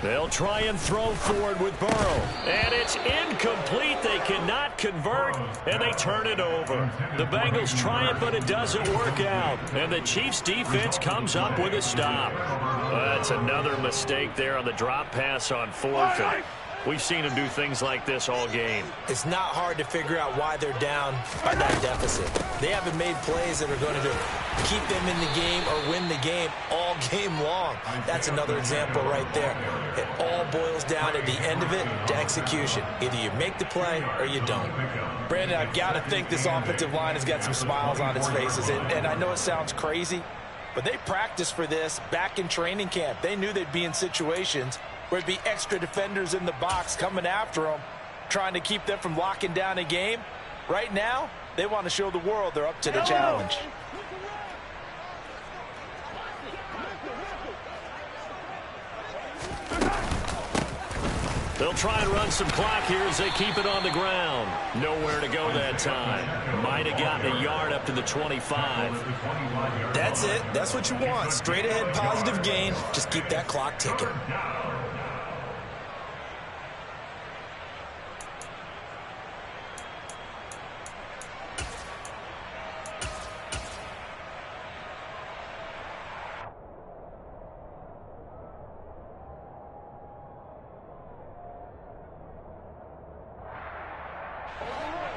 They'll try and throw forward with Burrow. And it's incomplete. They cannot convert, and they turn it over. The Bengals try it, but it doesn't work out. And the Chiefs' defense comes up with a stop. That's another mistake there on the drop pass on 4th. We've seen them do things like this all game. It's not hard to figure out why they're down by that deficit. They haven't made plays that are going to keep them in the game or win the game all game long. That's another example right there. It all boils down at the end of it to execution. Either you make the play or you don't. Brandon, I've got to think this offensive line has got some smiles on its faces. And I know it sounds crazy, but they practiced for this back in training camp. They knew they'd be in situations where it'd be extra defenders in the box coming after them, trying to keep them from locking down a game. Right now, they want to show the world they're up to the challenge. They'll try and run some clock here as they keep it on the ground. Nowhere to go that time. Might have gotten a yard up to the 25. That's it. That's what you want. Straight ahead positive gain. Just keep that clock ticking.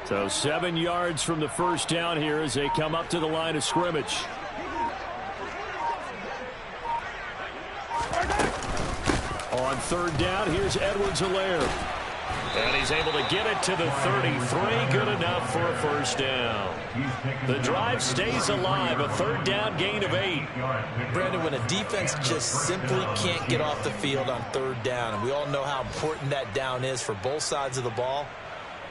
So 7 yards from the 1st down here as they come up to the line of scrimmage. On 3rd down, here's Edwards-Helaire. And he's able to get it to the 33. Good enough for a first down. The drive stays alive. A third down gain of 8. Brandon, when a defense just simply can't get off the field on third down, and we all know how important that down is for both sides of the ball,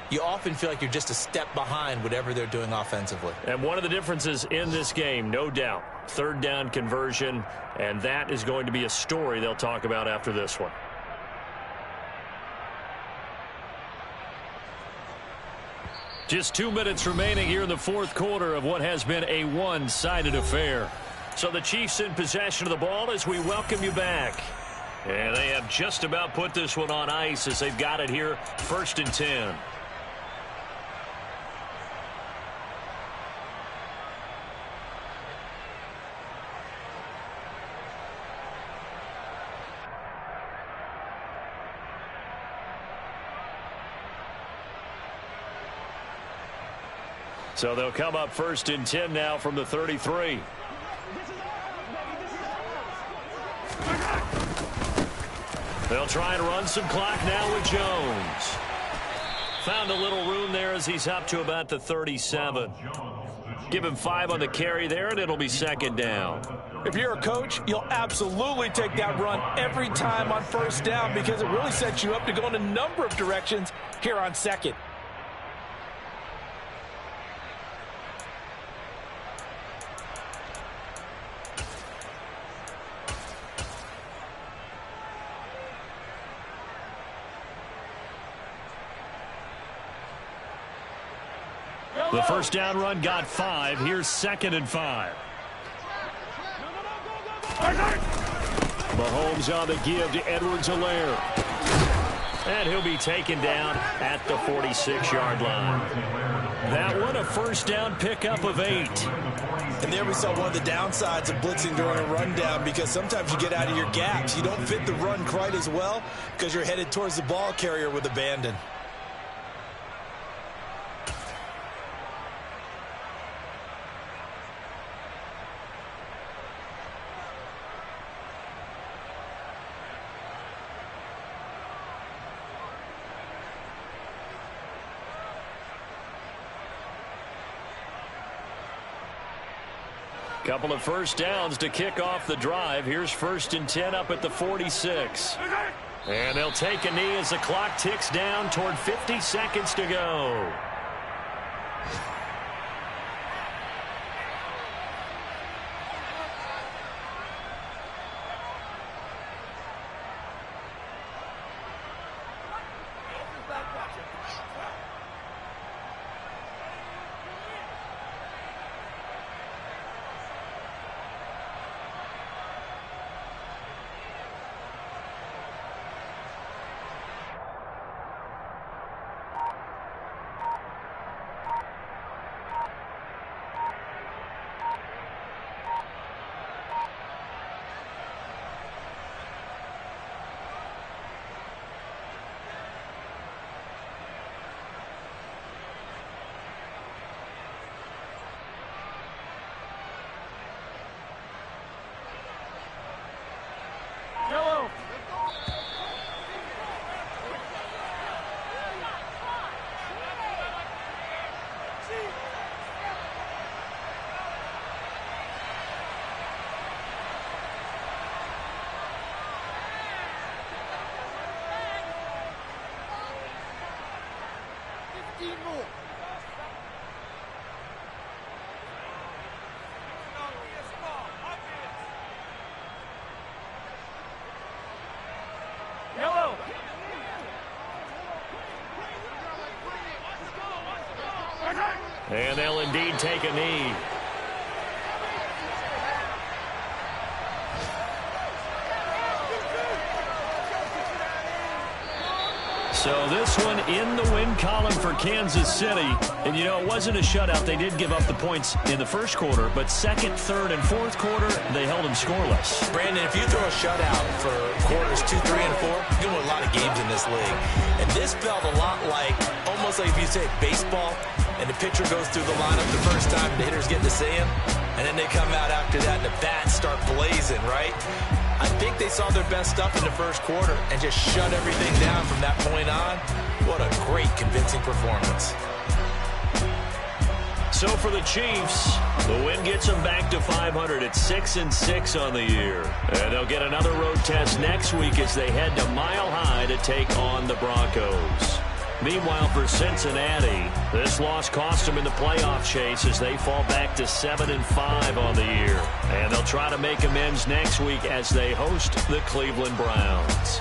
you often feel like you're just a step behind whatever they're doing offensively. And one of the differences in this game, no doubt, third down conversion, and that is going to be a story they'll talk about after this one. Just 2 minutes remaining here in the fourth quarter of what has been a one-sided affair. So the Chiefs in possession of the ball as we welcome you back. And they have just about put this one on ice as they've got it here, 1st and 10. So they'll come up 1st and 10 now from the 33. They'll try and run some clock now with Jones. Found a little room there as he's up to about the 37. Give him 5 on the carry there, and it'll be 2nd down. If you're a coach, you'll absolutely take that run every time on 1st down because it really sets you up to go in a number of directions here on 2nd. The first down run got 5. Here's 2nd and 5. Mahomes on the give to Edwards-Helaire. And he'll be taken down at the 46-yard line. That one a first down pickup of 8. And there we saw one of the downsides of blitzing during a rundown because sometimes you get out of your gaps. You don't fit the run quite as well because you're headed towards the ball carrier with abandon. Couple of first downs to kick off the drive. Here's 1st and 10 up at the 46. And they'll take a knee as the clock ticks down toward 50 seconds to go. And they'll indeed take a knee. So this one in the win column for Kansas City. And, you know, it wasn't a shutout. They did give up the points in the first quarter, but second, third, and fourth quarter, they held them scoreless. Brandon, if you throw a shutout for quarters 2, 3, and 4, you're going to win a lot of games in this league. And this felt a lot like, almost like if you say baseball, and the pitcher goes through the lineup the first time, the hitters get to see him, and then they come out after that, and the bats start blazing, right? I think they saw their best stuff in the first quarter and just shut everything down from that point on. What a great, convincing performance. So for the Chiefs, the win gets them back to 500 at 6-6 on the year. And they'll get another road test next week as they head to Mile High to take on the Broncos. Meanwhile, for Cincinnati, this loss cost them in the playoff chase as they fall back to 7-5 on the year. And they'll try to make amends next week as they host the Cleveland Browns.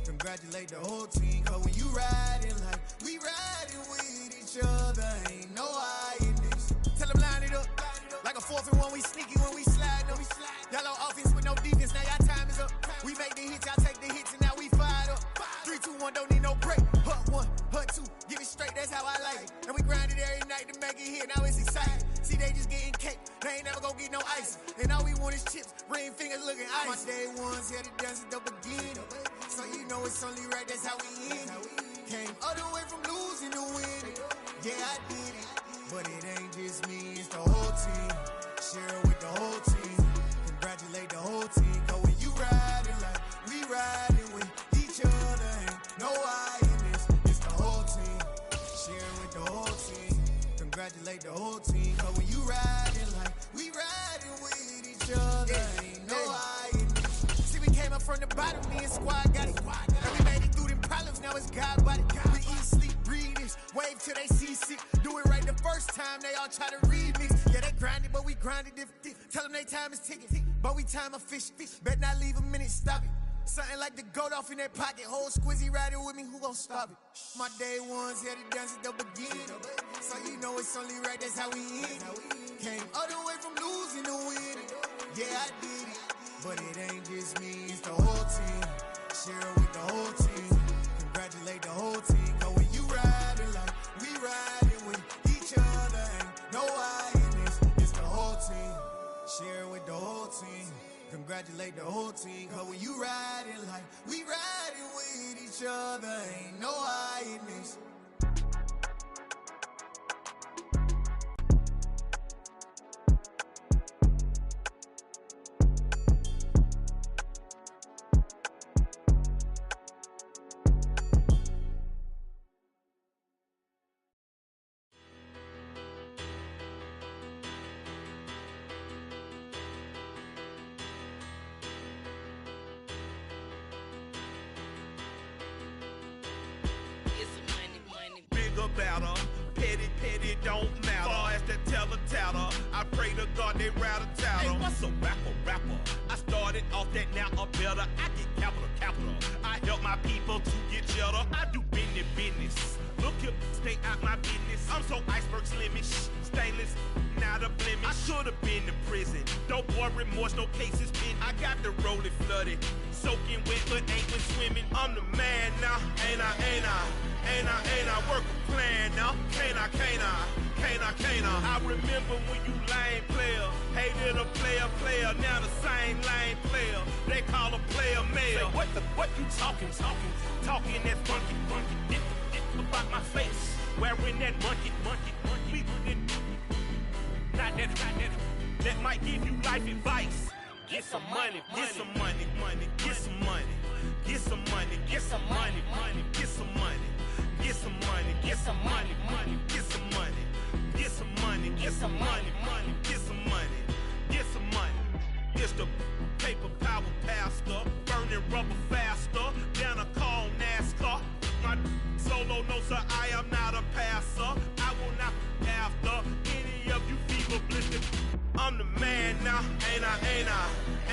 Congratulate the whole team, cause when you riding like we riding with each other, ain't no I in this. Tell them line it up, like a 4th and 1, we sneaky when we slide up. Y'all on offense with no defense, now y'all time is up. We make the hits, y'all take the hits, and now we fired up. 3, 2, 1, don't need no break. Hut 1, hut 2, give it straight, that's how I like it. And we grind it every night to make it hit, now it's exciting. See, they just getting cake, they ain't never gonna get no ice. And all we want is chips, ring fingers looking ice. My day ones here to dance at the beginning. So you know it's only right, that's how we end it. Came all the way from losing to winning. Yeah, I did it, but it ain't just me, it's the whole team. Share it with the whole team. Congratulate the whole team, cause when you riding like we riding with each other, ain't no I in this, it's the whole team. Share it with the whole team. Congratulate the whole team, cause when you riding like we riding with each other, ain't no I in this. See, we came up from the bottom, me and squad got it. And we made it through them problems, now it's God body. We eat, sleep, breathe this, wave till they see sick. Do it right the first time, they all try to remix. Yeah, they grinded, but we grinded different. Tell them they time is ticking, but we time a fish. Bet not leave a minute, stop it. Something like the goat off in that pocket. Whole squizzy riding with me, who gon' stop it? My day ones here to dance at the beginning. So you know it's only right, that's how we end it. Came all the way from losing to winning. Yeah, I did it, but it ain't just me, it's the whole team. Share it with the whole team. Congratulate the whole team, cause when you riding like we riding with each other, ain't no I in this, it's the whole team. Share it with the whole team. Congratulate the whole team, cause when you riding like we riding with each other, ain't no I in this. Better, petty don't matter. Far as the teller, I pray to God they rattle tattle. Hey, what's a rapper? I started off that, now I'm better. I get capital. I help my people to get cheddar. I do business. Look here, stay out my business. I'm so iceberg slimish, stainless, not a blemish. I should have been to prison. Don't boy remorse, no cases pinned. I got the rolling flooded, soaking wet, but ain't been swimming. I'm the man now, ain't I? Work a plan now, can't I? I remember when you lame player, hated a player, now the same lame player. They call a player mayor. Say, what you talking that funky, get about my face, wearing that monkey, not that might give you life advice. Get some money, get some money, get some money, get some money, get some money, get some money. Get some money, get some money, get some money, get some money, get some money, get some money, get some money. It's the paper power pastor, burning rubber faster, down a call NASCAR. My solo no sir, I am not a passer. I will not after any of you fever blistered. I'm the man now, ain't I?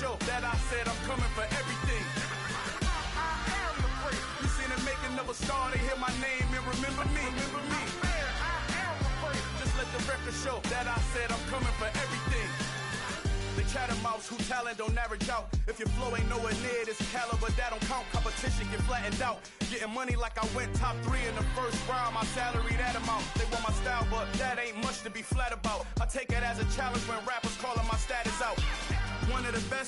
show that I said I'm coming for everything. I am the freak. You seen the making of a star, they hear my name and remember me. Remember me. I am the freak. Just let the record show that I said I'm coming for everything. They chattermouths who talent don't average out. If your flow ain't nowhere near this caliber, that don't count. Competition get flattened out. Getting money like I went top 3 in the first round. My salary that amount. They want my style, but that ain't much to be flat about. I take it as a challenge when rappers calling my status out. One of the best,